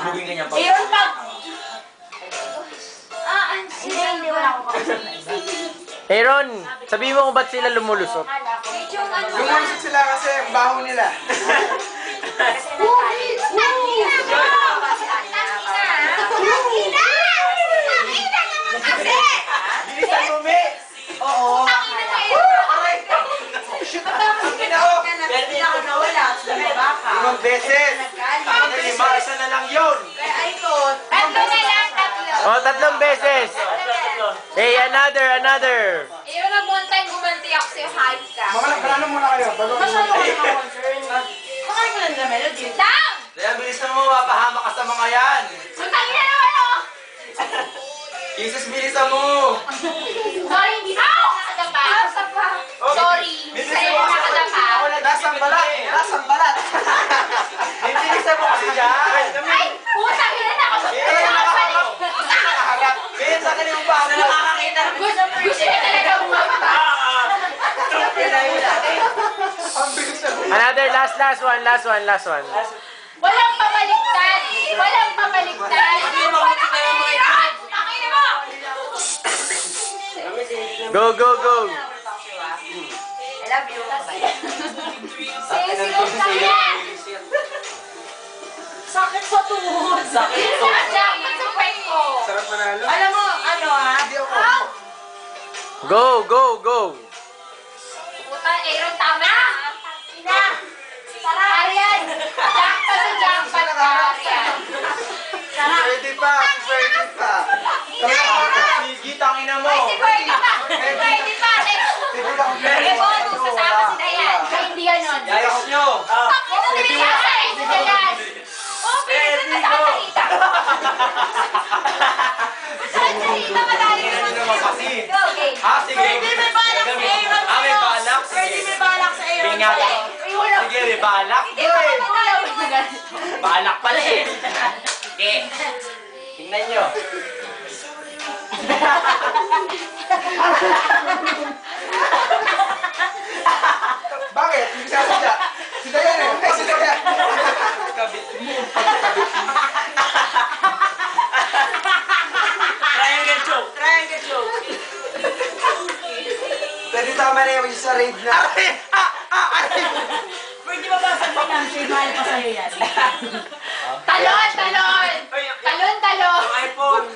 Bubugin ka niya pa. Aaron, pag... Hindi, wala akong kausap. Aaron, sabihin mo kung ba't sila lumulusot. Lumulusot sila kasi ang baho nila. Bilisan mo, Me! Oo. Limang beses. Lima, isa na lang yun. Tatlo na lang, tatlo. Oh, 3 beses. Hey, another. Aaron, nag one time gumanti ako sa'yo, hype ka. Plano muna kayo. Masyado ka naman concern. Makain ko lang nila melody. Dang! Kaya bilisan mo, mapahama ka sa mga yan. Sutangin na naman ako! Jesus, bilisan mo. Sorry, hindi na ako nakadapa. Sorry, sa'yo na nakadapa. Lasang balat. Lasang balat. Bilisan mo kasi dyan. Ay, putang ina na ako. Nakaharap. Kaya sa kanilang bago. Nakakakita. Gusto niya talaga bumaba. Ang bilis na buhay. Another last one. Walang pabaliktad. Walang pabaliktad. Aaron! Putangin mo! Go. I love you. Sige, kaya! Sakit sa tuhod. Sakit sa kwek ko. Sarap manalo. Alam mo, ano ha? Hindi ako. Go. Puta, Aaron, tama! Ina! Tara! Arian! Jackpot sa jackpot ka, Arian. Pwede pa. Pwede pa. Sige, tangina mo. Ay, si Birdie pa! Pwede pa! Eh, bonus, sasama si Dayan. Ay, hindi ganon. Yayos nyo. Ito na biniyasa eh, si Dayan. Oh, pinito na sa kasalita. Saan salita madali Tingnan naman nyo naman kasi. Go, game. Sige. Pwede may balak sa Aaron. May balak? Pwede may balak sa Aaron. Bingat. Sige, may balak. Hindi pa ka magalaw. Balak pala eh. Sige. Tingnan nyo. Bakit? Hindi sasadya. Si Dayan eh. Si Dayan. Kabit mo. Triangle joke. Pwede tama na yung sa raid na. Pwede ba ba sabihin namin, mahal pa sa'yo yan? Talon! Ay, Talon! Yung iPhone.